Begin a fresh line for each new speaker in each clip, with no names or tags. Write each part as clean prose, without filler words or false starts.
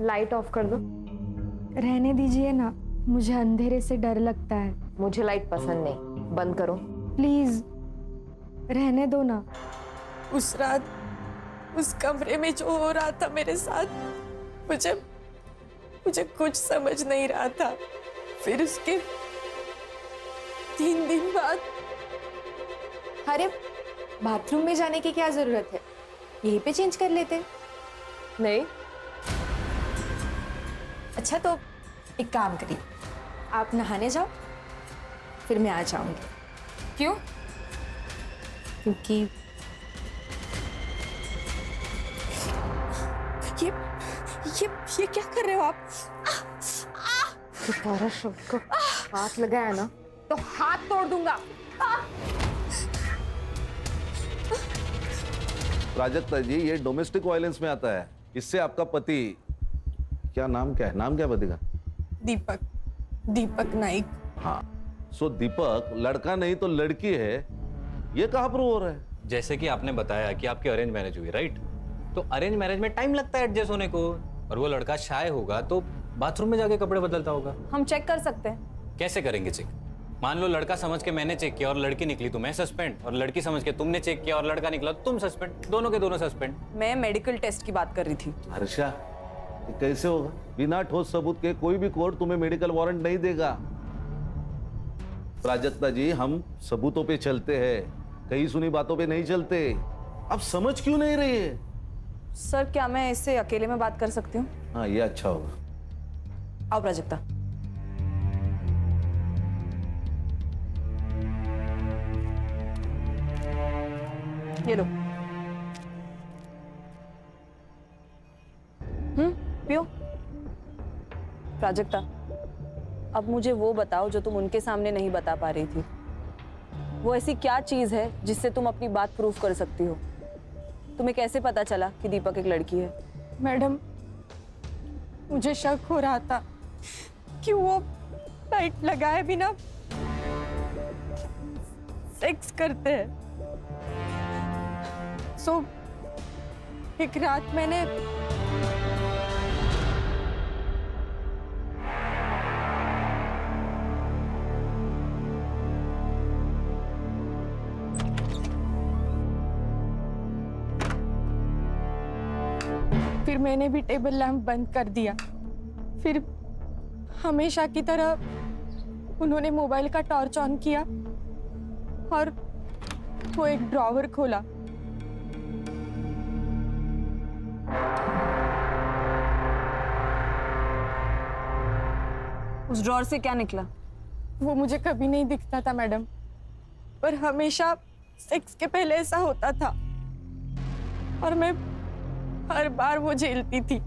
Light of कर दो।
रहने दीजिए ना, मुझे अंधेरे से डर लगता है।
मुझे लाइट पसंद नहीं, बंद करो।
प्लीज रहने दो ना।
उस रात उस कमरे में जो हो रहा था मेरे साथ, मुझे कुछ समझ नहीं रहा था। फिर उसके 3 दिन बाद।
अरे बाथरूम में जाने की क्या जरूरत है, यहीं पे चेंज कर लेते।
नहीं,
अच्छा तो एक काम करिए, आप नहाने जाओ, फिर मैं आ जाऊंगी।
क्यों?
क्योंकि ये क्या कर रहे हो आप?
दोबारा शब्द को हाथ लगाया ना तो हाथ तोड़ दूंगा।
प्राजक्ता जी, ये डोमेस्टिक वायलेंस में आता है। इससे आपका पति, क्या नाम क्या है, नाम क्या पति का?
दीपक नाइक।
हाँ, सो दीपक लड़का नहीं तो लड़की है, ये कहाँ प्रूव हो रहा है?
जैसे कि आपने बताया कि आपकी अरेंज मैरिज हुई, राइट? तो अरेंज मैरिज में टाइम लगता है एडजस्ट होने को, और वो लड़का शाय होगा तो बाथरूम में जाके कपड़े बदलता होगा।
हम चेक कर सकते हैं।
कैसे करेंगे चेक? मान लो लड़का समझ के मैंने चेक किया और लड़की निकली तो मैं सस्पेंड, और लड़की समझ के तुमने चेक किया और लड़का निकला तो तुम सस्पेंड, दोनों के दोनों सस्पेंड।
मैं मेडिकल टेस्ट की बात कर रही थी।
हर्षा, ये कैसे होगा? बिना ठोस सबूत के कोई भी कोर्ट तुम्हें मेडिकल वारंट नहीं देगा। प्राजक्ता जी, हम सबूतों पे चलते हैं, कहीं सुनी बातों पे नहीं चलते। आप समझ क्यों नहीं रही है?
सर क्या मैं इससे अकेले में बात कर सकती हूँ?
हाँ, ये अच्छा होगा।
आओ प्राजक्ता। ये लो। पियो। प्राजक्ता, अब मुझे वो बताओ जो तुम उनके सामने नहीं बता पा रही थी। वो ऐसी क्या चीज है जिससे तुम अपनी बात प्रूफ कर सकती हो? तुम्हें कैसे पता चला कि दीपक एक लड़की है?
मैडम, मुझे शक हो रहा था कि वो लाइट लगाए बिना सेक्स करते हैं। सो एक रात मैंने फिर मैंने भी टेबल लैंप बंद कर दिया। फिर हमेशा की तरह उन्होंने मोबाइल का टॉर्च ऑन किया और वो एक ड्रॉवर खोला।
उस ड्रॉर से क्या निकला?
वो मुझे कभी नहीं दिखता था मैडम, पर हमेशा सेक्स के पहले ऐसा होता था और मैं हर बार वो झेलती थी।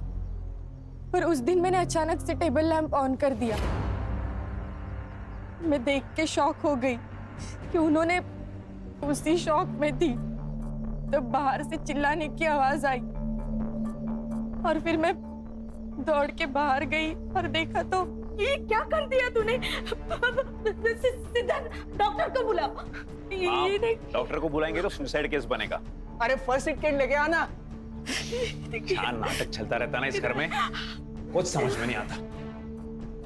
पर उस दिन मैंने अचानक से टेबल लैंप ऑन कर दिया। मैं देख के शॉक हो गई कि उन्होंने उसी शॉक में थी तब बाहर से चिल्लाने की आवाज आई और फिर मैं दौड़ के बाहर गई और देखा तो
ये क्या कर दिया तूने? सीधा डॉक्टर को बुलाओ। ये नहीं।
डॉक्टर को बुलाएंगे तो सुसाइड केस बनेगा।
अरे फर्स्ट एड किट लेके आना।
क्या नाटक चलता रहता ना इस घर में, कुछ समझ में नहीं आता।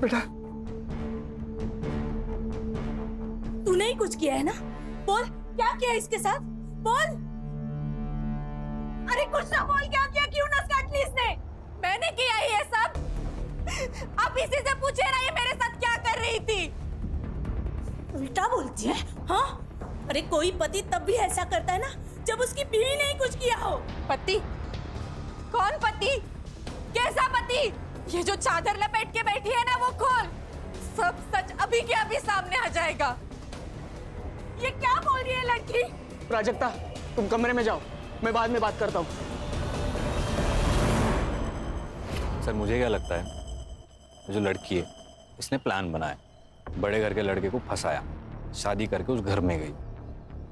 बेटा,
तूने ही कुछ किया है ना? बोल, क्या किया इसके साथ? बोल। अरे कुछ ना बोल, क्या किया? क्यों नस काट ली इसने? मैंने किया ये सब। आप इसी से पूछे ना ये मेरे साथ क्या कर रही थी? उल्टा बोलती है, हाँ? अरे कोई पति तब भी ऐसा करता है ना जब उसकी बीवी ने ही कुछ किया हो।
पति? कौन पति? कैसा पति? ये जो चादर लपेट के बैठी है ना, वो खोल। सब सच अभी के अभी सामने आ जाएगा।
ये क्या बोल रही है लड़की?
प्राजक्ता, तुम कमरे में जाओ, मैं बाद में बात करता हूँ।
सर मुझे क्या लगता है, जो लड़की है इसने प्लान बनाया, बड़े घर के लड़के को फंसाया, शादी करके उस घर में गई,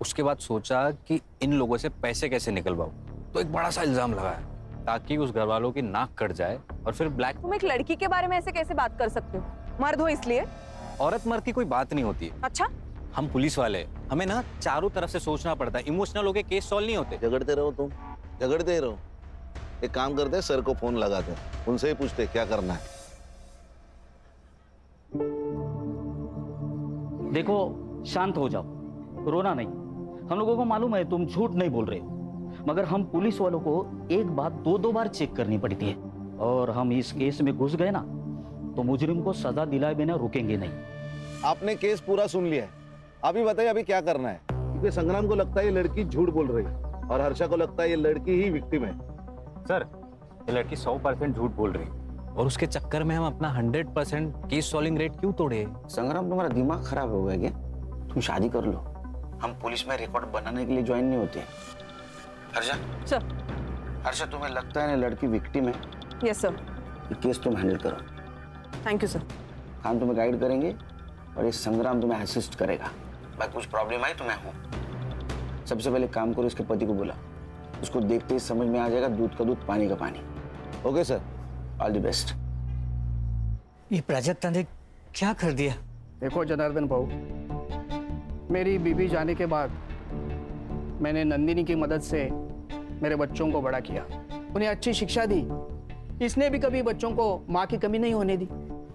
उसके बाद सोचा कि इन लोगों से पैसे कैसे निकलवाऊं, तो एक बड़ा सा इल्जाम लगाया ताकि उस घर वालों की नाक कट जाए और फिर ब्लैक।
तुम एक लड़की के बारे में ऐसे कैसे बात कर सकते हो? मर्द हो इसलिए?
औरत मर्द की कोई बात नहीं होती है।
अच्छा,
हम पुलिस वाले, हमें ना चारों तरफ से सोचना पड़ता है, इमोशनल होके केस सॉल्व नहीं होते।
झगड़ते रहो तुम, झगड़ते ही रहो। एक काम करते हैं, सर को फोन लगाते हैं, उनसे ही पूछते हैं क्या करना है।
देखो, शांत हो जाओ, रोना नहीं। हम लोगों को मालूम है तुम झूठ नहीं बोल रहे हो, मगर हम पुलिस वालों को एक बात दो बार चेक करनी पड़ती है, और हम इस केस में घुस गए ना तो मुजरिम को सजा दिलाए बिना रुकेंगे नहीं।
आपने केस पूरा सुन लिया है, अभी बताइए अभी क्या करना है? क्योंकि संग्राम को लगता है ये लड़की झूठ बोल रही है और हर्षा को लगता है ये लड़की ही विक्टिम है।
सर, ये लड़की 100% झूठ बोल रही है और उसके चक्कर में हम अपना 100% केस सॉल्विंग रेट क्यों तोड़े?
संग्राम, तुम्हारा दिमाग खराब हो गया क्या? तुम शादी कर लो, हम पुलिस में रिकॉर्ड बनाने के लिए ज्वाइन नहीं होते। हर्षा
सर।
हर्षा, तुम्हें लगता है ना लड़की विक्टिम है?
Yes sir.
ये केस तुम हैंडल करो।
Thank you sir.
हम तुम्हें गाइड करेंगे और ये संग्राम तुम्हें असिस्ट करेगा। बाकी कुछ प्रॉब्लम आई तो मैं हूँ। सबसे पहले काम करो, इसके पति को बुला, उसको देखते ही समझ में आ जाएगा दूध का दूध पानी का पानी।
Okay sir,
all the best.
ये प्राजक्ता ने क्या कर दिया?
देखो जनार्दन भाऊ, मेरी बीबी जाने के बाद मैंने नंदिनी की मदद से मेरे बच्चों को बड़ा किया, उन्हें अच्छी शिक्षा दी। इसने भी कभी बच्चों को माँ की कमी नहीं होने दी।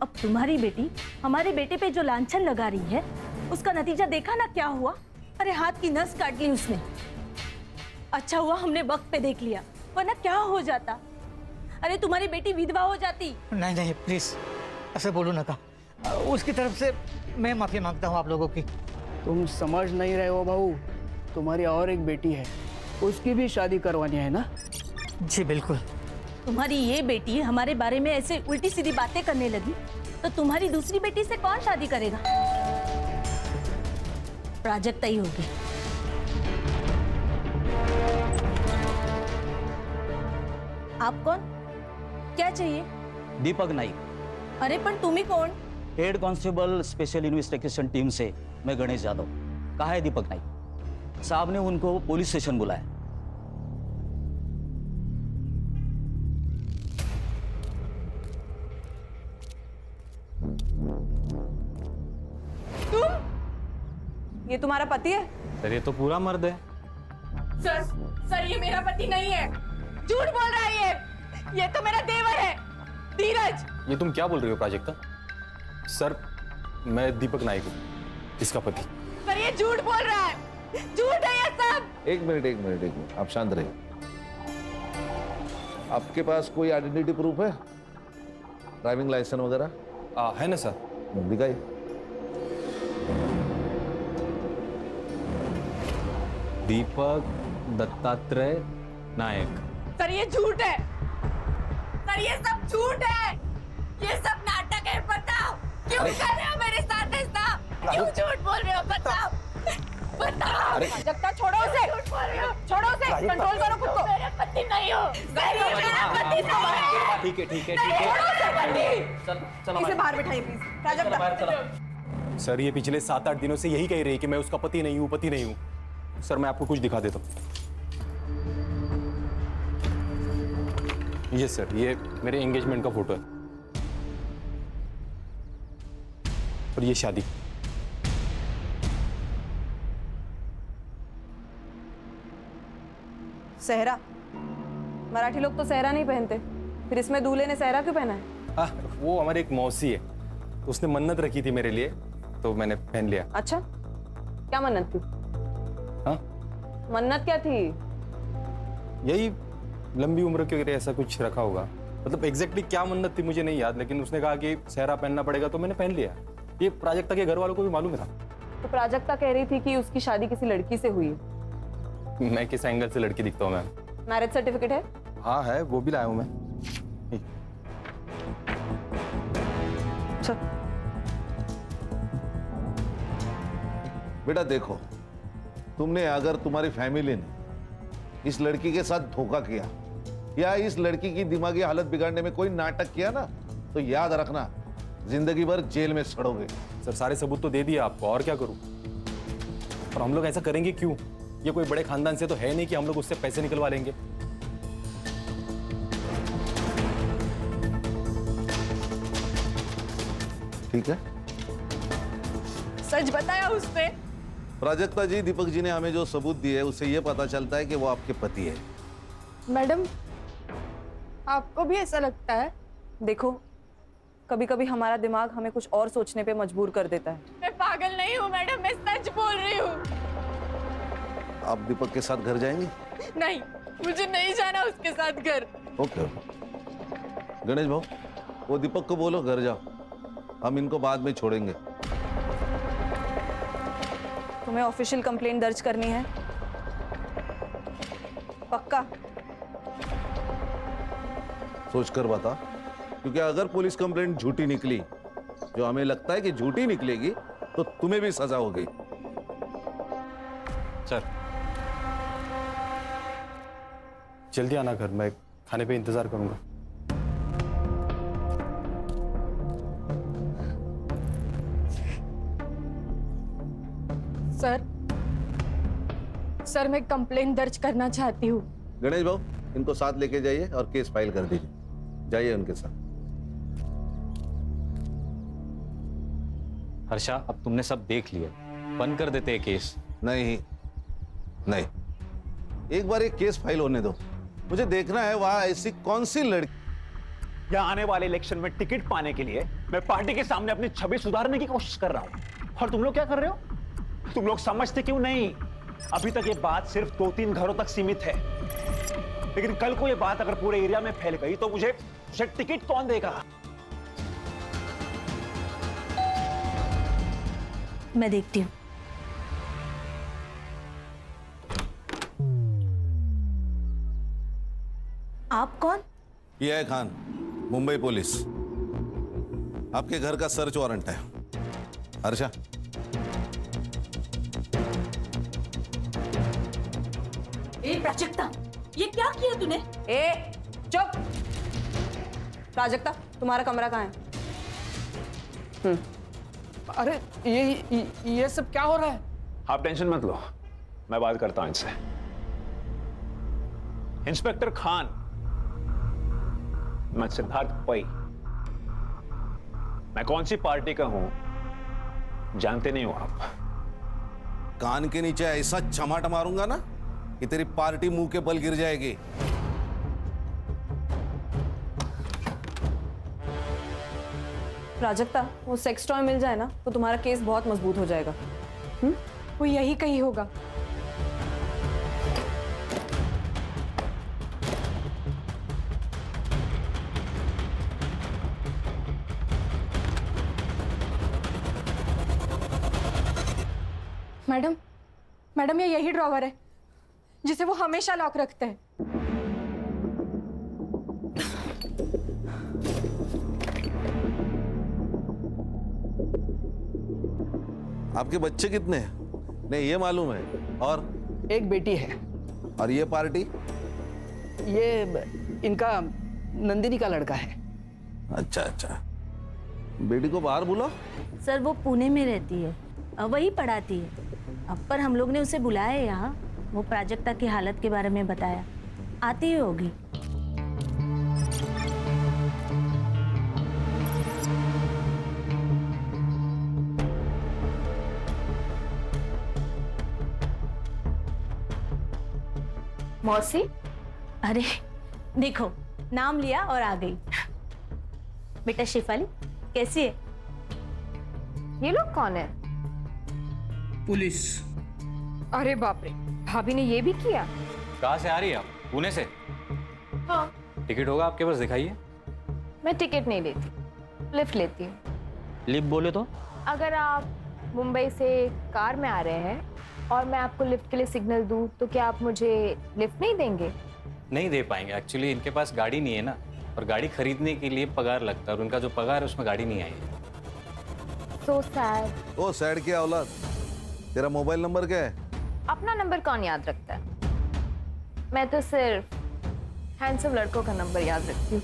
अब तुम्हारी बेटी हमारे बेटे पे जो लांछन लगा रही है, उसका नतीजा देखा ना क्या हुआ? अरे हाथ की नस काट ली उसने। अच्छा हुआ हमने वक्त पे देख लिया, वरना क्या हो जाता? अरे तुम्हारी बेटी विधवा हो जाती।
नहीं नहीं प्लीज ऐसे बोलो ना का। उसकी तरफ से मैं माफी मांगता हूँ आप लोगों की।
तुम समझ नहीं रहे हो भाऊ, तुम्हारी और एक बेटी है, उसकी भी शादी करवानी है ना?
जी बिल्कुल।
तुम्हारी ये बेटी हमारे बारे में ऐसे उल्टी सीधी बातें करने लगी तो तुम्हारी दूसरी बेटी से कौन शादी करेगा? प्राजक्ता ही होगी। आप कौन? क्या चाहिए?
दीपक नाइक,
अरे पर तुम ही कौन?
Head constable special investigation team से मैं गणेश यादव। कहा है दीपक नाइक? साहब ने उनको पुलिस स्टेशन बुलाया।
ये तुम्हारा पति है?
सर, ये तो पूरा मर्द है।
सर ये मेरा पति नहीं है, झूठ बोल रहा है ये तो मेरा देवर है, धीरज।
ये तुम क्या बोल रही हो प्राजक्ता? सर, मैं दीपक नाइक हूँ, इसका पति।
सर ये झूठ बोल रहा है, झूठ है ये सब।
एक मिनट, आप शांत रहिए। आपके पास कोई आइडेंटिटी प्रूफ है? ड्राइविंग लाइसेंस वगैरह?
है ना सर।
दिखाइए।
दीपक दत्तात्रेय नायक।
सर ये झूठ है, सर ये सब झूठ है, ये सब नाटक है। बताओ क्यों कर रहे हो मेरे साथ ऐसा? क्यों झूठ बोल रहे हो? बताओ। प्राजक्ता छोड़ो उसे, छोड़ो उसे, कंट्रोल करो खुद को। मेरे पति नहीं हो, मेरा पति नहीं है।
ठीक है
इसे बाहर बिठाइए प्लीज। प्राजक्ता।
सर, ये पिछले 7-8 दिनों से यही कह रही है कि मैं उसका पति नहीं हूँ, पति नहीं हूँ। सर, मैं आपको कुछ दिखा देता हूँ। ये सर, ये मेरे एंगेजमेंट का फोटो है और ये शादी।
सहरा, मराठी लोग तो सहरा नहीं पहनते, फिर इसमें दूल्हे ने सहरा क्यों पहना है?
वो हमारी एक मौसी है, उसने मन्नत रखी थी मेरे लिए, तो मैंने पहन लिया।
अच्छा, क्या मन्नत थी?
हाँ,
मन्नत क्या थी?
यही लंबी उम्र के लिए ऐसा कुछ रखा होगा। मतलब एग्जैक्टली क्या मन्नत थी मुझे नहीं याद, लेकिन उसने कहा कि सहरा पहनना पड़ेगा, तो मैंने पहन लिया। ये प्राजक्ता के घर वालों को भी मालूम था।
तो प्राजक्ता कह रही थी कि उसकी शादी किसी लड़की से हुई है।
मैं किस एंगल से लड़की दिखता हूँ मैम?
मैरिज सर्टिफिकेट है?
हाँ है, वो भी लाया हूँ मैं।
अच्छा।
बेटा देखो, तुमने अगर तुम्हारी फैमिली ने इस लड़की के साथ धोखा किया या इस लड़की की दिमागी हालत बिगाड़ने में कोई नाटक किया ना, तो याद रखना जिंदगी भर जेल में सड़ोगे।
सर, सारे सबूत तो दे दिए आपको, और क्या करूं? और हम लोग ऐसा करेंगे क्यों? ये कोई बड़े खानदान से तो है नहीं कि हम लोग उससे पैसे निकलवा लेंगे।
ठीक है,
सच बताया उसने।
प्राजक्ता जी, दीपक जी ने हमें जो सबूत दिए उससे ये पता चलता है कि वो आपके पति है।
मैडम, आपको भी ऐसा लगता है?
देखो, कभी कभी हमारा दिमाग हमें कुछ और सोचने पे मजबूर कर देता है।
मैं पागल नहीं हूँ मैडम, मैं सच बोल रही हूँ।
आप दीपक के साथ घर जाएंगे?
नहीं, मुझे नहीं जाना उसके साथ घर।
ओके गणेश भाऊ, वो दीपक को बोलो घर जाओ, हम इनको बाद में छोड़ेंगे।
तुम्हें ऑफिशियल कंप्लेंट दर्ज करनी है? पक्का?
सोच कर बता, क्योंकि अगर पुलिस कंप्लेंट झूठी निकली, जो हमें लगता है कि झूठी निकलेगी, तो तुम्हें भी सजा होगी।
सर
जल्दी आना घर, मैं खाने पे इंतजार करूंगा।
सर मैं कंप्लेंट दर्ज करना चाहती हूँ।
गणेश भाऊ, इनको साथ लेके जाइए और केस फाइल कर दीजिए। जाइए उनके साथ।
हर्षा, अब तुमने सब देख लिया, बंद कर देते हैं केस।
नहीं नहीं, एक बार एक केस फाइल होने दो, मुझे देखना है वहां ऐसी कौन सी लड़की।
यहाँ आने वाले इलेक्शन में टिकट पाने के लिए मैं पार्टी के सामने अपनी छवि सुधारने की कोशिश कर रहा हूँ, और तुम लोग क्या कर रहे हो? तुम लोग समझते क्यों नहीं? अभी तक ये बात सिर्फ 2-3 घरों तक सीमित है, लेकिन कल को ये बात अगर पूरे एरिया में फैल गई तो मुझे टिकट कौन देगा?
मैं देखती हूँ। आप कौन?
ये है खान, मुंबई पुलिस। आपके घर का सर्च वारंट है। हर्षा,
ए प्राजक्ता, ये क्या किया तूने?
ए चुप! प्राजक्ता, तुम्हारा कमरा कहाँ है?
अरे ये सब क्या हो रहा है?
आप टेंशन मत लो, मैं बात करता हूं इनसे। इंस्पेक्टर खान, मैं सिद्धार्थ पै। मैं कौन सी पार्टी का हूं जानते नहीं हो आप?
कान के नीचे ऐसा चमाट मारूंगा ना कि तेरी पार्टी मुंह के बल गिर जाएगी।
प्राजक्ता, वो सेक्स टॉय मिल जाए ना तो तुम्हारा केस बहुत मजबूत हो जाएगा।
वो यही कहीं होगा। मैडम, मैडम ये यही ड्रॉवर है जिसे वो हमेशा लॉक रखते हैं।
आपके बच्चे कितने हैं? नहीं, ये मालूम है। और
एक बेटी है।
और ये पार्टी?
ये इनका नंदिनी का लड़का है।
अच्छा अच्छा, बेटी को बाहर बुलाओ।
सर वो पुणे में रहती है, वही पढ़ाती है। अब पर हम लोग ने उसे बुलाया है यहाँ, वो प्राजक्ता की हालत के बारे में बताया, आती ही होगी।
मौसी,
अरे देखो, नाम लिया और आ गई। बेटा शेफाली, कैसी है?
ये लोग कौन है?
पुलिस।
अरे बाप रे, भाभी ने ये भी किया?
कहाँ से आ रही है आप? पुणे से?
हाँ।
टिकट होगा आपके पास, दिखाइए।
मैं टिकट नहीं लेती, लिफ्ट लेती हूँ।
लिफ्ट बोले तो?
अगर आप मुंबई से कार में आ रहे हैं और मैं आपको लिफ्ट के लिए सिग्नल दूं, तो क्या आप मुझे लिफ्ट नहीं देंगे?
नहीं दे पाएंगे, एक्चुअली इनके पास गाड़ी नहीं है ना, और गाड़ी खरीदने के लिए पगार लगता है, और उनका जो पगार है उसमें गाड़ी नहीं आई है।
So sad।
ओ सैड क्या औलाद, तेरा मोबाइल नंबर क्या है?
अपना नंबर कौन याद रखता है? मैं तो सिर्फ हैंडसम लड़कों का नंबर याद रखती हूँ।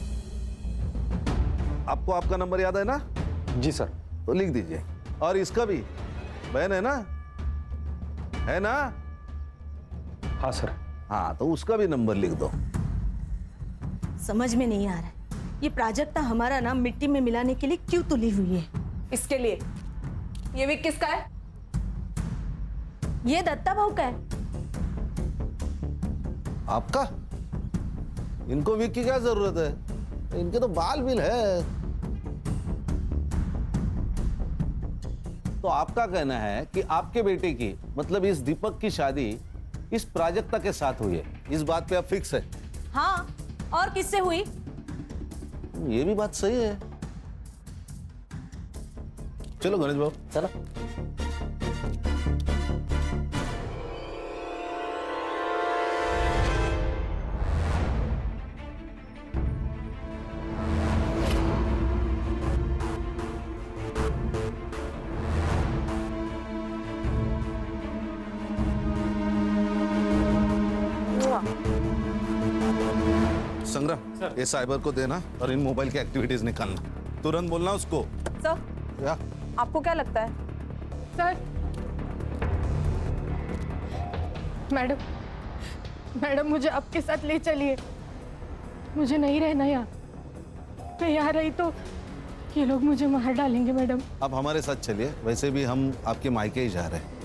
आपको आपका नंबर याद है ना?
जी सर।
तो लिख दीजिए। और इसका भी, बहन है ना? है ना?
हाँ सर।
हाँ, तो उसका भी नंबर लिख दो।
समझ में नहीं आ रहा है, ये प्राजक्ता हमारा नाम मिट्टी में मिलाने के लिए क्यों तुली हुई है?
इसके लिए ये विक किसका है?
ये दत्ता भाऊ का है।
आपका? इनको विग की क्या जरूरत है, इनके तो बाल बिल है। तो आपका कहना है कि आपके बेटे की मतलब इस दीपक की शादी इस प्राजक्ता के साथ हुई है, इस बात पे आप फिक्स है?
हाँ, और किससे हुई?
ये भी बात सही है। चलो गणेश बाबू चलो। संग्राम, ये साइबर को देना और इन मोबाइल की एक्टिविटीज निकालना। तुरंत बोलना उसको।
सर,
क्या?
आपको क्या लगता है?
सर, मैडम मुझे आपके साथ ले चलिए। मुझे नहीं रहना यहाँ। मैं यहाँ रही तो ये लोग मुझे मार डालेंगे मैडम।
आप हमारे साथ चलिए, वैसे भी हम आपके मायके ही जा रहे हैं।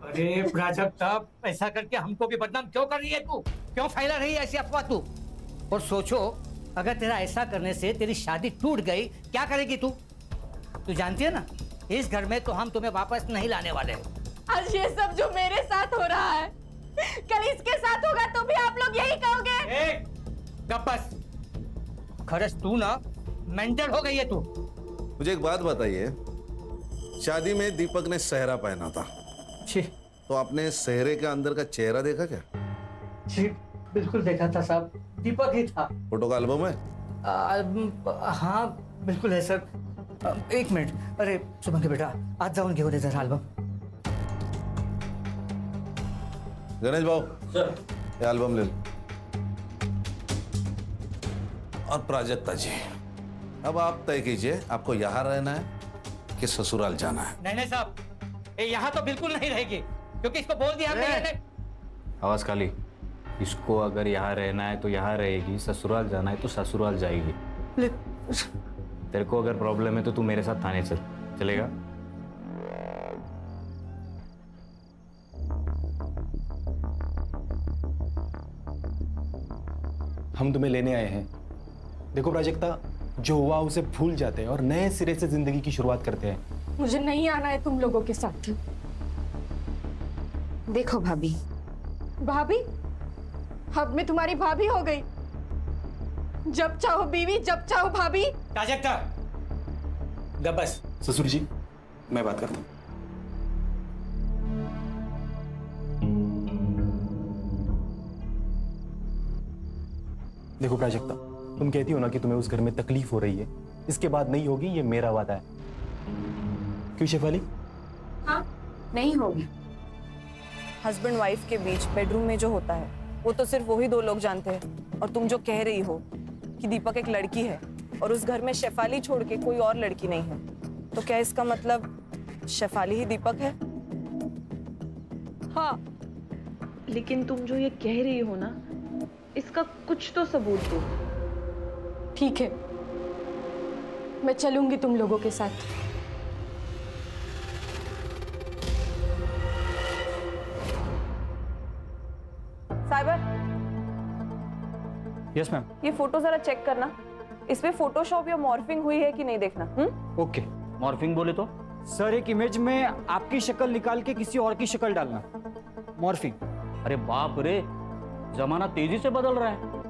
अरे प्राजक्ता, ऐसा करके हमको भी बदनाम क्यों कर रही है तू? क्यों फैला रही है ऐसी अफवाह तू? और सोचो, अगर तेरा ऐसा करने से तेरी शादी टूट गई, क्या करेगी तू? तू जानती है ना, इस घर में तो हम तुम्हें वापस नहीं लाने वाले।
आज ये सब जो मेरे साथ हो रहा है, कल इसके साथ होगा तो भी आप लोग यही कहोगे।
गप बस। खरस तू ना मेंटल हो गई है तू।
मुझे एक बात बताइए, शादी में दीपक ने सेहरा पहना था, तो आपने सेहरे के अंदर का चेहरा देखा क्या?
जी बिल्कुल देखा था साहब, दीपक ही था।
फोटो का एल्बम है?
हाँ बिल्कुल है सर। एक मिनट, अरे सुमन के बेटा आज जाऊन घेऊन जरा एल्बम।
गणेश बाबू सर, ये एल्बम ले लो। और प्राजक्ता जी, अब आप तय कीजिए, आपको यहाँ रहना है कि ससुराल जाना है?
नहीं साहब, ये यहाँ तो बिल्कुल नहीं रहेगी, क्योंकि इसको बोल दिया हमने।
आवाज खाली। इसको अगर यहाँ रहना है तो यहाँ रहेगी, ससुराल जाना है तो ससुराल जाएगी। तेरे को अगर प्रॉब्लम है तो तू मेरे साथ थाने चल, चलेगा?
हम तुम्हें लेने आए हैं। देखो प्राजक्ता, जो हुआ उसे भूल जाते हैं और नए सिरे से जिंदगी की शुरुआत करते हैं।
मुझे नहीं आना है तुम लोगों के साथ।
देखो भाभी।
भाभी? अब मैं तुम्हारी भाभी हो गई। जब चाहो बीवी, जब चाहो भाभी।
प्राजक्ता, गप बस।
ससुर जी, मैं बात करता हूँ। देखो प्राजक्ता, तुम कहती हो ना कि तुम्हें उस घर में तकलीफ हो रही है, इसके बाद नहीं होगी, ये मेरा वादा है। क्यों शेफाली?
हाँ, नहीं होगी।
हस्बैंड वाइफ के बीच बेडरूम में जो होता है वो तो सिर्फ वही दो लोग जानते हैं। और तुम जो कह रही हो कि दीपक एक लड़की है और उस घर में शेफाली छोड़ के कोई और लड़की नहीं है, तो क्या इसका मतलब शेफाली ही दीपक है?
हाँ,
लेकिन तुम जो ये कह रही हो ना, इसका कुछ तो सबूत दो।
ठीक है, मैं चलूंगी तुम लोगों के साथ।
Cyber,
yes ma'am.
ये फोटो जरा चेक करना, इसमें फोटोशॉप या मॉर्फिंग हुई है कि नहीं देखना।
ओके। मॉर्फिंग बोले तो?
सर, एक इमेज में आपकी शक्ल निकाल के किसी और की शक्ल डालना, मॉर्फिंग।
अरे बाप रे, जमाना तेजी से बदल रहा है।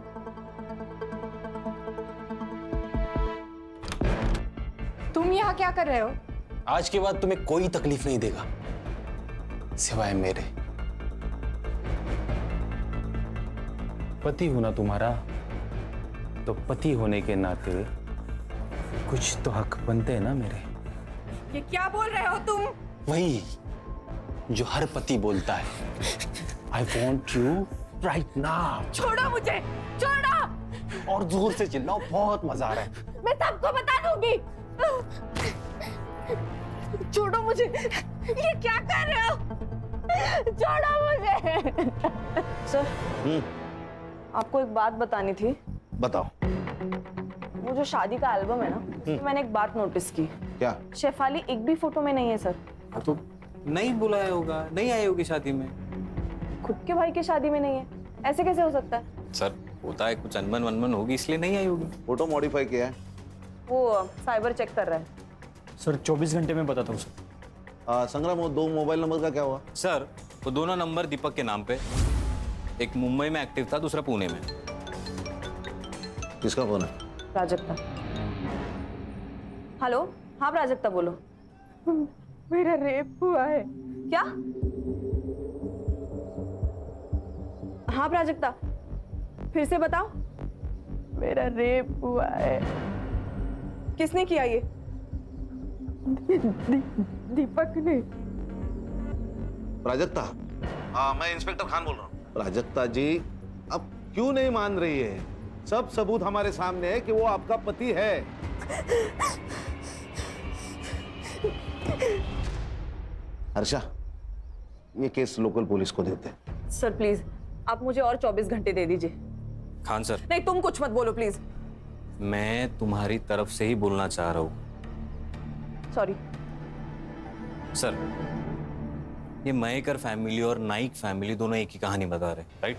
तुम यहाँ क्या कर रहे हो?
आज के बाद तुम्हें कोई तकलीफ नहीं देगा सिवाय मेरे। पति होना तुम्हारा, तो पति होने के नाते कुछ तो हक बनते हैं ना मेरे।
ये क्या बोल रहे हो तुम?
वही जो हर पति बोलता है, I want you right now.
छोड़ो मुझे, छोड़ो।
और जोर से चिल्लाओ, बहुत मजा आ रहा है।
मैं सबको बता दूंगी। छोड़ो मुझे, ये क्या कर रहे हो? छोड़ो मुझे।
सर, आपको एक बात बतानी थी।
बताओ।
वो जो शादी का एल्बम है ना, उसमें मैंने एक बात नोटिस की।
क्या?
शेफाली एक भी फोटो में नहीं है सर।
तो नहीं बुलाया होगा, नहीं आई होगी शादी में।
खुद के भाई की शादी में नहीं है, ऐसे कैसे हो सकता है?
सर होता है, कुछ अनबन वनबन होगी इसलिए नहीं आई होगी।
फोटो मॉडिफाई किया है?
वो साइबर चेक कर रहा है।
सर 24 घंटे में बताता हूँ सर।
संग्राम, वो 2 मोबाइल नंबर का क्या हुआ?
सर वो दोनों नंबर दीपक के नाम पे, एक मुंबई में एक्टिव था, दूसरा पुणे में।
किसका फोन है?
प्राजक्ता। हेलो, हाँ प्राजक्ता बोलो।
मेरा रेप हुआ है।
क्या? हाँ प्राजक्ता, फिर से बताओ।
मेरा रेप हुआ है।
किसने किया ये?
दीपक ने।
प्राजक्ता, मैं इंस्पेक्टर खान बोल रहा हूँ। प्राजक्ता जी, अब क्यों नहीं मान रही है? सब सबूत हमारे सामने है कि वो आपका पति है। हर्षा, ये केस लोकल पुलिस को देते हैं।
सर प्लीज, आप मुझे और 24 घंटे दे दीजिए।
खान सर,
नहीं, तुम कुछ मत बोलो प्लीज।
मैं तुम्हारी तरफ से ही बोलना चाह रहा हूँ।
सॉरी
सर, ये मयेकर फैमिली और नाइक फैमिली दोनों एक ही कहानी बता रहे, राइट?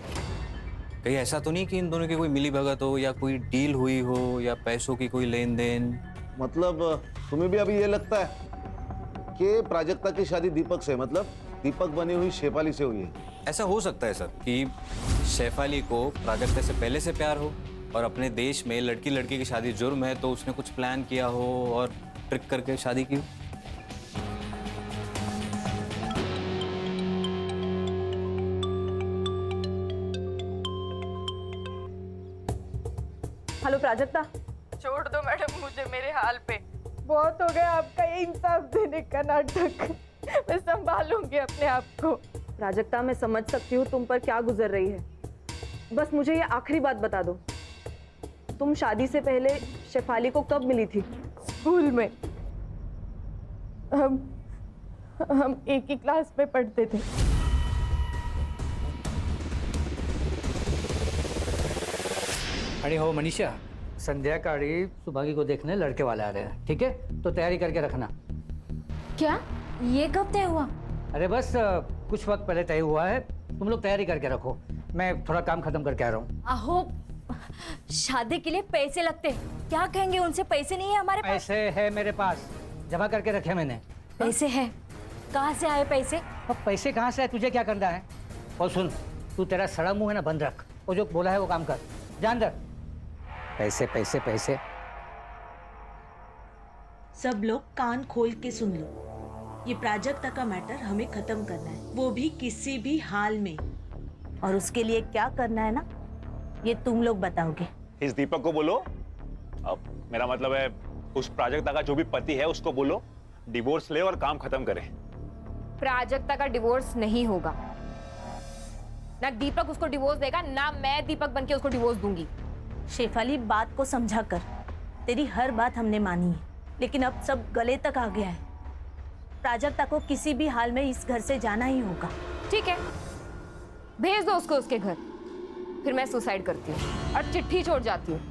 कहीं ऐसा तो नहीं कि इन दोनों की कोई मिली भगत हो या कोई डील हुई हो या पैसों की कोई लेन देन?
मतलब तुम्हें भी अभी ये लगता है कि प्राजक्ता की शादी दीपक से, मतलब दीपक बनी हुई शेफाली से हुई है?
ऐसा हो सकता है सर कि शेफाली को प्राजक्ता से पहले से प्यार हो और अपने देश में लड़की लड़की की शादी जुर्म है, तो उसने कुछ प्लान किया हो और ट्रिक करके शादी की।
हेलो प्राजक्ता।
छोड़ दो मैडम मुझे मेरे हाल पे। बहुत हो गया आपका ये इंसाफ देने का नाटक। मैं संभालूंगी अपने आप को।
प्राजक्ता, मैं समझ सकती हूँ तुम पर क्या गुजर रही है। बस मुझे ये आखिरी बात बता दो, तुम शादी से पहले शेफाली को कब मिली थी?
स्कूल में। हम एक ही क्लास में पढ़ते थे।
अरे हो मनीषा, संध्याकाळी सुभागी को देखने लड़के वाले आ रहे हैं, ठीक है? तो तैयारी करके रखना।
क्या? ये कब तय हुआ?
अरे बस कुछ वक्त पहले तय हुआ है, तुम लोग तैयारी करके रखो। मैं थोड़ा काम खत्म करके आ रहा हूँ।
आहो, शादी के लिए पैसे लगते, क्या कहेंगे उनसे? पैसे नहीं है हमारे पास।
पैसे है मेरे पास, जमा करके रखे मैंने।
पैसे है? कहाँ से आए पैसे?
अब पैसे कहाँ से आए, तुझे क्या करना है? और सुन, तू तेरा सड़ा मुंह है ना बंद रख, वो जो बोला है वो काम कर, जा अंदर। पैसे पैसे पैसे।
सब लोग कान खोल के सुन लो, ये प्राजक्ता का मैटर हमें खत्म करना है, वो भी किसी भी हाल में।
और उसके लिए क्या करना है ना, ये तुम लोग बताओगे।
इस दीपक को बोलो, अब मेरा मतलब है उस प्राजक्ता का जो भी पति है उसको बोलो डिवोर्स ले और काम खत्म करे।
प्राजक्ता का डिवोर्स नहीं होगा। ना दीपक उसको डिवोर्स देगा, ना मैं दीपक बनके उसको डिवोर्स दूंगी।
शेफाली, बात को समझा कर, तेरी हर बात हमने मानी है, लेकिन अब सब गले तक आ गया है। प्राजक्ता को किसी भी हाल में इस घर से जाना ही होगा।
ठीक है, भेज दो उसको उसके घर, फिर मैं सुसाइड करती हूँ और चिट्ठी छोड़ जाती हूँ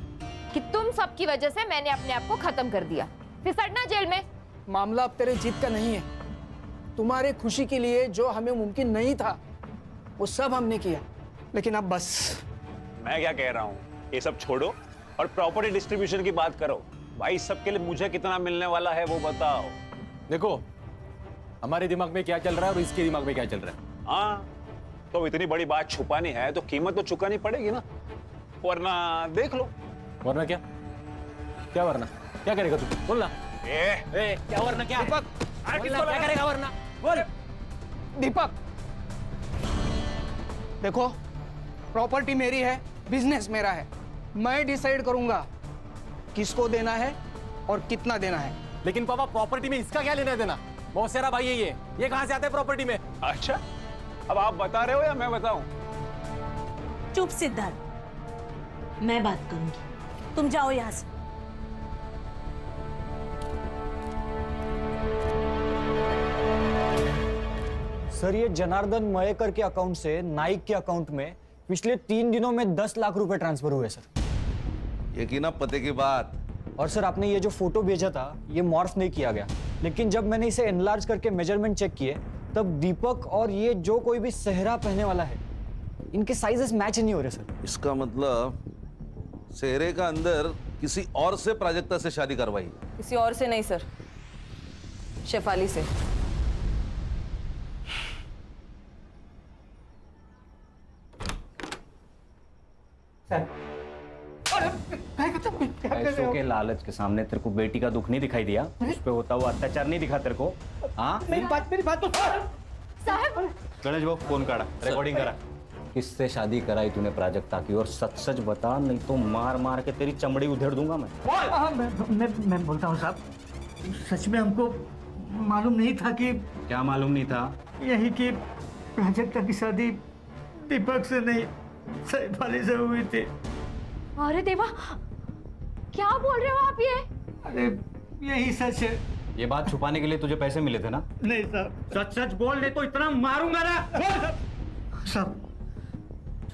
कि तुम सबकी वजह से मैंने अपने आप को खत्म कर दिया, फिर सड़ना जेल में।
मामला अब तेरे जीत का नहीं है। तुम्हारे खुशी के लिए जो हमें मुमकिन नहीं था वो सब हमने किया, लेकिन अब बस।
मैं क्या कह रहा हूँ, ये सब छोड़ो और प्रॉपर्टी डिस्ट्रीब्यूशन की बात करो। भाई सबके लिए मुझे कितना मिलने वाला है वो बताओ।
देखो, हमारे दिमाग में क्या चल रहा है और इसके दिमाग में क्या चल रहा है।
हाँ, तो इतनी बड़ी बात छुपानी है तो कीमत तो चुकानी पड़ेगी ना, वरना देख लो।
वरना क्या? क्या वरना? क्या करेगा तू? बोल ना।
क्या वरना क्या? दीपक, क्या करेगा वरना? बोल। दीपक, देखो, प्रॉपर्टी मेरी है, बिजनेस मेरा है, मैं डिसाइड करूंगा किसको देना है और कितना देना है।
लेकिन पापा, प्रॉपर्टी में इसका क्या लेना देना? बहुत सारा भाई है ये कहां से आता है प्रॉपर्टी में?
अच्छा, अब आप बता रहे हो या मैं बताऊं?
चुप सिद्धार्थ, मैं बात करूंगी, तुम जाओ यहां से।
सर, ये जनार्दन मयेकर के अकाउंट से नाइक के अकाउंट में पिछले 3 दिनों में 10 लाख रुपए ट्रांसफर हुए सर।
ये की ना पते की बात,
और सर आपने ये जो फोटो भेजा था ये मॉर्फ नहीं किया गया, लेकिन जब मैंने इसे एनलार्ज करके मेजरमेंट चेक किए तब दीपक और ये जो कोई भी सेहरा पहनने वाला है इनके साइजेस मैच नहीं हो रहे सर।
इसका मतलब सेहरे का अंदर किसी और से प्राजक्ता से शादी करवाई।
किसी और से नहीं सर, शेफाली से।
पैसों के लालच के सामने तेरे को बेटी का दुख नहीं दिखाई दिया? उस पे होता हुआ अत्याचार नहीं दिखा तेरे को? हाँ
मेरी बात तो
साहब
गणेश बाबू फोन काटा, रिकॉर्डिंग करा।
किससे शादी कराई तूने प्राजक्ता की? और सच सच बता, नहीं तो मार मार के तेरी चमड़ी उधेड़ दूंगा मैं।
मैं बोलता हूँ साहब, सच में हमको मालूम नहीं था कि
क्या मालूम नहीं था?
यही कि प्राजक्ता की शादी दीपक से नहीं शेफाली से हुई थी।
अरे देवा, क्या बोल रहे हो आप ये?
अरे यही सच है।
ये बात छुपाने के लिए तुझे पैसे मिले थे ना?
नहीं साहब, सच सच बोल ले तो इतना मारूंगा ना। साहब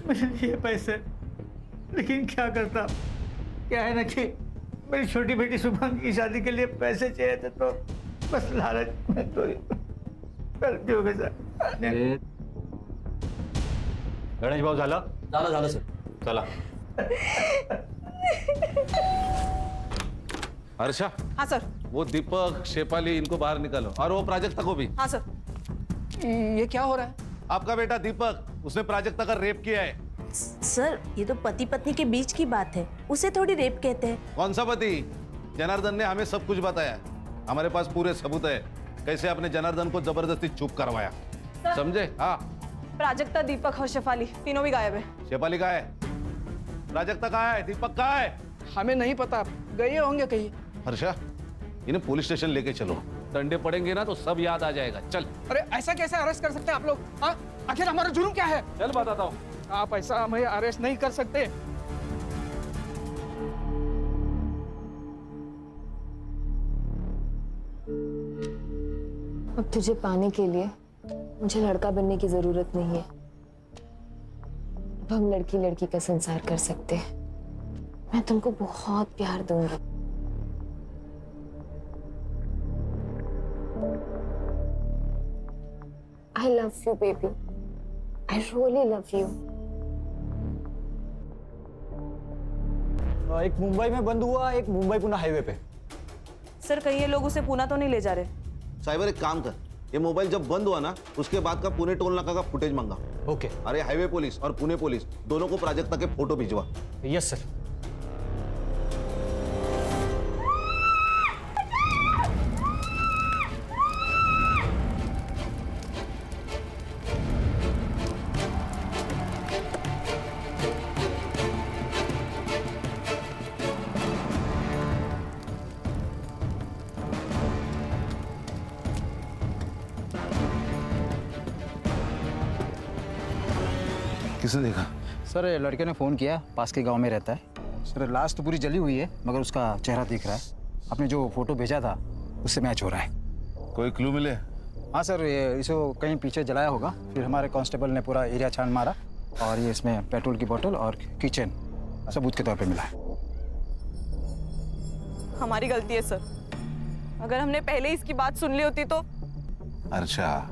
मेरे लिए पैसे, लेकिन क्या करता, क्या है ना कि मेरी छोटी बेटी शुभांगी की शादी के लिए पैसे चाहिए थे, तो बस लालच में तो गलती हो गई सर।
गणेश भाऊ झालं
झालं सर।
चला।
हर्षा,
हाँ सर।
वो दीपक, शेफाली, इनको बाहर निकालो, और वो प्राजक्ता को भी।
हाँ सर।
ये क्या हो रहा है?
आपका बेटा दीपक, उसने प्राजक्ता का रेप किया है।
सर ये तो पति पत्नी के बीच की बात है, उसे थोड़ी रेप कहते हैं।
कौन सा पति? जनार्दन ने हमें सब कुछ बताया, हमारे पास पूरे सबूत है कैसे आपने जनार्दन को जबरदस्ती चुप करवाया, समझे? हाँ।
प्राजक्ता, दीपक और शेफाली तीनों भी गायब है।
शेफाली कहाँ है? प्राजक्ता कहाँ है? दीपक कहाँ है?
हमें नहीं पता, गए होंगे कहीं।
हर्षा, इन्हें पुलिस स्टेशन लेके चलो, डंडे पड़ेंगे ना तो सब याद आ जाएगा। चल।
अरे ऐसा कैसे अरेस्ट कर सकते हैं आप लोग? हाँ, आखिर हमारा जुर्म क्या है?
चल बताता हूँ।
आप ऐसा हमें अरेस्ट नहीं कर सकते।
अब तुझे पाने के लिए मुझे लड़का बनने की जरूरत नहीं है। अब हम लड़की लड़की का संसार कर सकते हैं। मैं तुमको बहुत प्यार दूंगी। I love you, baby. I really love you.
एक मुंबई में बंद हुआ, एक मुंबई पुणे हाईवे पे।
सर कहीं ये लोग उसे पुणे तो नहीं ले जा रहे?
साइबर एक काम कर, ये मोबाइल जब बंद हुआ ना उसके बाद का पुणे टोल नाका का फुटेज मांगा।
ओके।
अरे हाईवे पुलिस और पुणे पुलिस दोनों को प्राजक्ता के फोटो भिजवा।
Yes sir.
किसने देखा?
सर लड़के ने फ़ोन किया, पास के गांव में रहता है। सर लाश तो पूरी जली हुई है मगर उसका चेहरा दिख रहा है। आपने जो फोटो भेजा था उससे मैच हो रहा है।
कोई क्लू मिले?
हाँ सर, ये इसको कहीं पीछे जलाया होगा, फिर हमारे कांस्टेबल ने पूरा एरिया छान मारा और ये इसमें पेट्रोल की बोतल और किचन सबूत के तौर पे मिला है।
हमारी गलती है सर, अगर हमने पहले ही इसकी बात सुन ली होती तो।
अच्छा,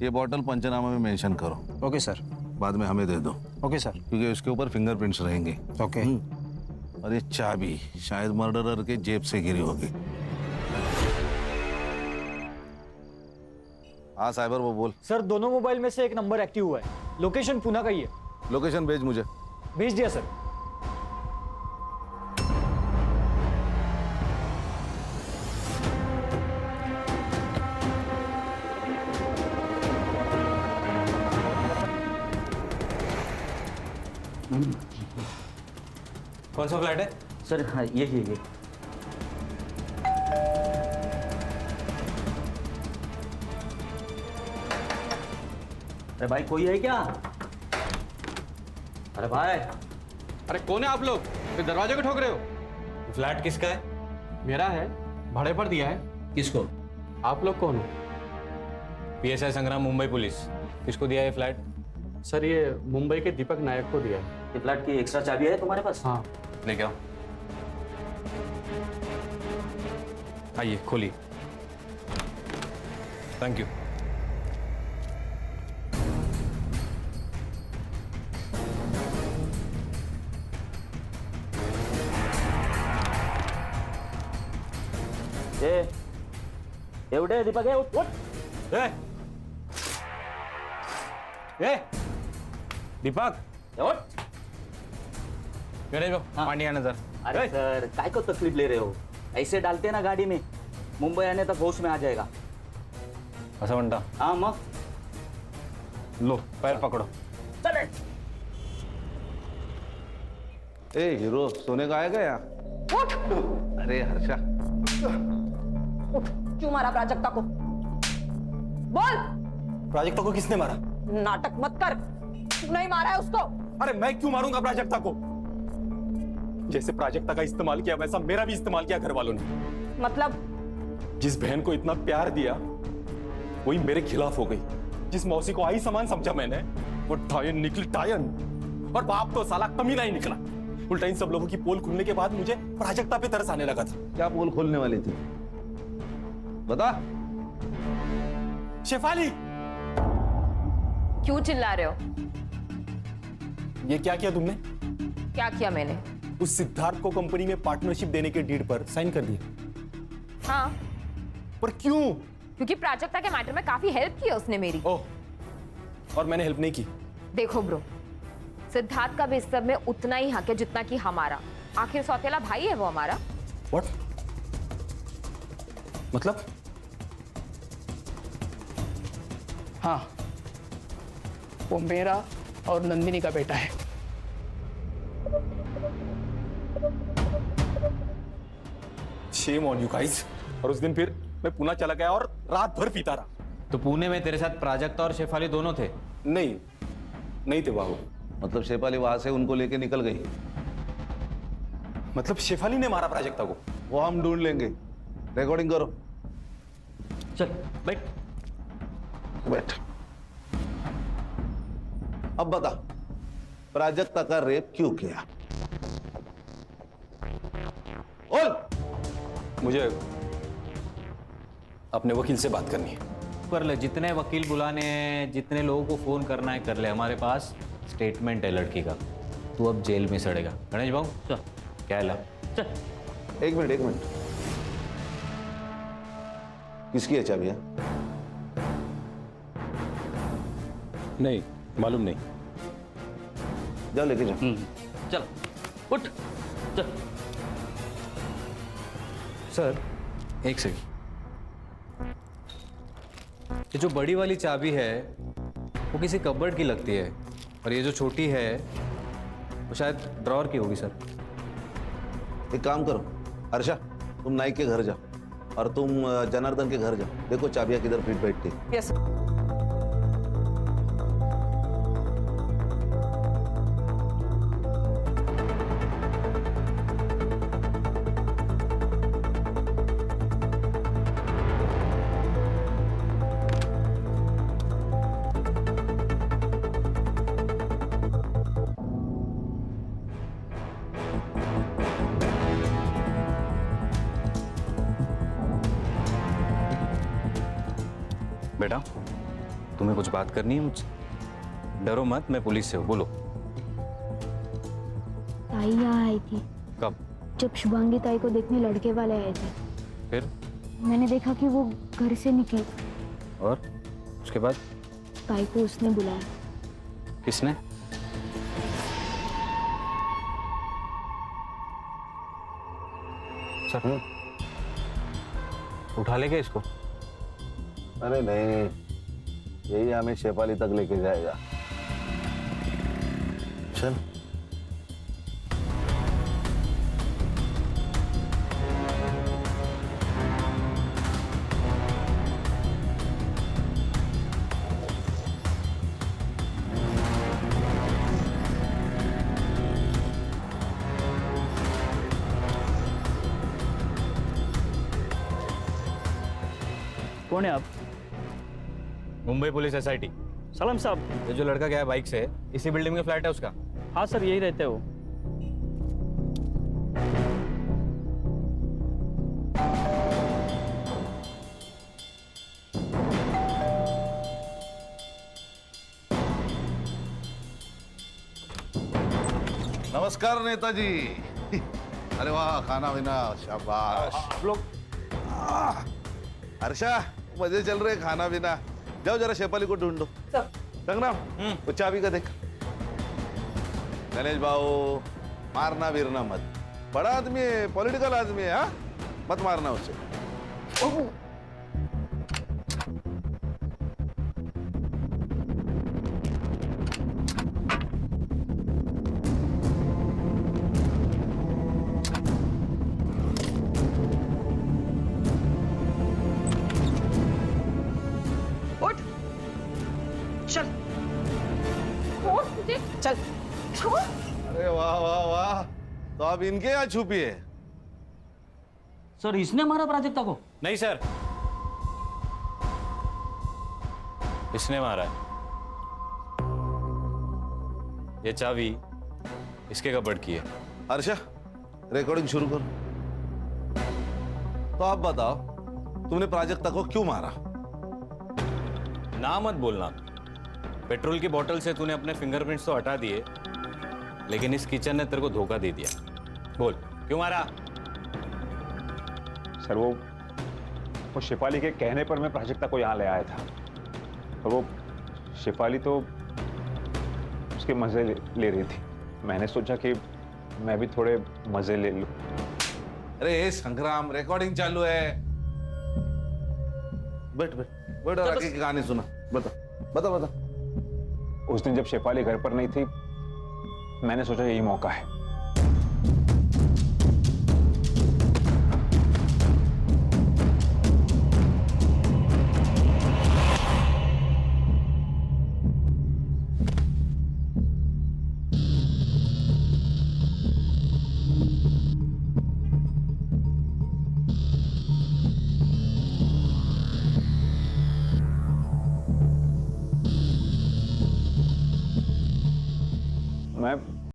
ये बॉटल पंचनामा में मेंशन करो।
Okay sir.
बाद में हमें दे दो।
Okay sir.
क्योंकि उसके ऊपर फिंगरप्रिंट्स रहेंगे।
ओके।
और ये चाबी शायद मर्डरर के जेब से गिरी होगी। हाँ साइबर, वो बोल।
सर दोनों मोबाइल में से एक नंबर एक्टिव हुआ है, लोकेशन पुणे का ही है।
लोकेशन भेज मुझे।
भेज दिया सर।
कौन सा फ्लैट है?
सर हाँ ये अरे भाई कोई है क्या? अरे भाई,
अरे कौन है आप लोग? फिर दरवाजे को ठोक रहे हो?
फ्लैट किसका है?
मेरा है, भाड़े पर दिया है।
किसको?
आप लोग कौन हो?
PSI संग्राम, मुंबई पुलिस। किसको दिया है फ्लैट?
सर ये मुंबई के दीपक नायक को दिया है।
ये फ्लैट की एक्स्ट्रा चाबी है तुम्हारे पास?
हाँ।
लेके आओ। आइए खोलिए। Thank you.
एवढे दीपक आहे, उठ, उठ.
दीपक
उठ.
गणेश भाऊ पानी आना जरा।
अरे सर काय को तकलीफ ले रहे हो? ऐसे डालते ना गाड़ी में, मुंबई आने तक होश में आ जाएगा.
असं म्हणता?
हाँ मग.
लो पैर पकड़ो।
चले.
ए हीरो सोने का आएगा यहाँ? अरे हर्षा,
क्यों मारा प्राजक्ता को? बोल।
प्राजक्ता को किसने मारा?
नाटक मत कर, तू नहीं मारा है उसको।
अरे मैं क्यों मारूंगा प्राजक्ता को? जैसे प्राजक्ता का इस्तेमाल किया वैसा मेरा भी इस्तेमाल किया घर वालों ने।
मतलब?
जिस बहन को इतना प्यार दिया वही मेरे खिलाफ हो गई। जिस मौसी को आई समान समझा मैंने, वो टायन निकली टायन। और बाप तो साला कमीना ही निकला। उल्टा इन सब लोगों की पोल खुलने के बाद मुझे प्राजक्ता पे तरस आने लगा था।
क्या पोल खोलने वाली थी? बता।
शेफाली,
क्यों चिल्ला रहे हो?
ये क्या किया तुमने?
क्या किया मैंने?
उस सिद्धार्थ को कंपनी में पार्टनरशिप देने के डीड पर साइन कर दिया।
हाँ।
पर क्यों?
क्योंकि प्राजक्ता के मैटर में काफी हेल्प की उसने मेरी।
ओह, और मैंने हेल्प नहीं की।
देखो ब्रो, सिद्धार्थ का भी इस सब में उतना ही हक है जितना कि हमारा। आखिर सौतेला भाई है वो हमारा।
What? मतलब?
हाँ, वो मेरा और नंदिनी का बेटा है।
Shame on you guys। और उस दिन फिर मैं पुणे चला गया और रात भर पीता रहा।
तो पुणे में तेरे साथ प्राजक्ता और शेफाली दोनों थे?
नहीं थे बाबू।
मतलब शेफाली वहां से उनको लेके निकल गई?
मतलब शेफाली ने मारा प्राजक्ता को?
वो हम ढूंढ लेंगे। रिकॉर्डिंग करो।
चल बैठ।
बैठ। अब बता, प्राजक्ता का रेप क्यों किया? बोल।
मुझे अपने वकील से बात करनी है।
कर ले, जितने वकील बुलाने हैं, जितने लोगों को फोन करना है कर ले। हमारे पास स्टेटमेंट है लड़की का। तू अब जेल में सड़ेगा। गणेश भाऊ चल। क्या ला?
चल।
एक मिनट। किसकी है चाबियां?
नहीं मालूम नहीं।
जाओ लेके जाओ।
चल उठ चल।
सर एक सेकंड, ये जो बड़ी वाली चाबी है वो किसी कबर्ड की लगती है, और ये जो छोटी है वो शायद ड्रॉअर की होगी सर।
एक काम करो हर्षा, तुम नाइक के घर जाओ और तुम जनार्दन के घर जाओ। देखो चाबियां किधर फिट बैठती है।
यस।
बेटा तुम्हें कुछ बात करनी है मुझसे? डरो मत, मैं पुलिस से हूँ। बोलो।
ताई यहाँ आई थी
कब?
जब शुभांगी ताई को देखने लड़के वाले आए थे।
फिर?
मैंने देखा कि वो घर से निकली।
और उसके बाद?
ताई को उसने बुलाया।
किसने? सर उठा ले क्या इसको?
अरे नहीं, यही हमें शेफाली तक लेके जाएगा। चल।
कौन है आप?
Mumbai police SIT।
सलाम साहब।
ये जो लड़का गया बाइक से, इसी बिल्डिंग में फ्लैट है उसका?
हाँ सर, यही रहते हो।
नमस्कार नेताजी। अरे वाह, खाना पीना शाबाश।
आप लोग
हर्षा, मजे चल रहे खाना पीना। जाओ जरा शेफाली को ढूंढो। संग्राम, वो चाबी का देख। गणेश भाऊ, मारना बिरना मत, बड़ा आदमी है, पॉलिटिकल आदमी है, हाँ? मत मारना उसे।
उठ, चल,
चल।
अरे वाह वाह वाह, तो आप इनके यहाँ छुपी है।
सर इसने मारा प्राजक्ता को?
नहीं सर, इसने मारा है। ये चाबी इसके कपबोर्ड की है।
हर्षा, रिकॉर्डिंग शुरू करो। तो आप बताओ, तुमने प्राजक्ता को क्यों मारा?
ना मत बोलना। पेट्रोल की बोतल से तूने अपने फिंगरप्रिंट्स तो हटा दिए, लेकिन इस किचन ने तेरे को धोखा दे दिया। बोल क्यों मारा?
सर वो शेफाली के कहने पर मैं प्राजक्ता को यहाँ ले आया था, और वो शेफाली तो उसके मजे ले रही थी। मैंने सोचा कि मैं भी थोड़े मजे ले लूं।
अरे संग्राम, रिकॉर्डिंग चालू है। बैठ बैठ बैठ और आगे की कहानी सुना। बता बता बता।
उस दिन जब शेफाली घर पर नहीं थी, मैंने सोचा यही मौका है।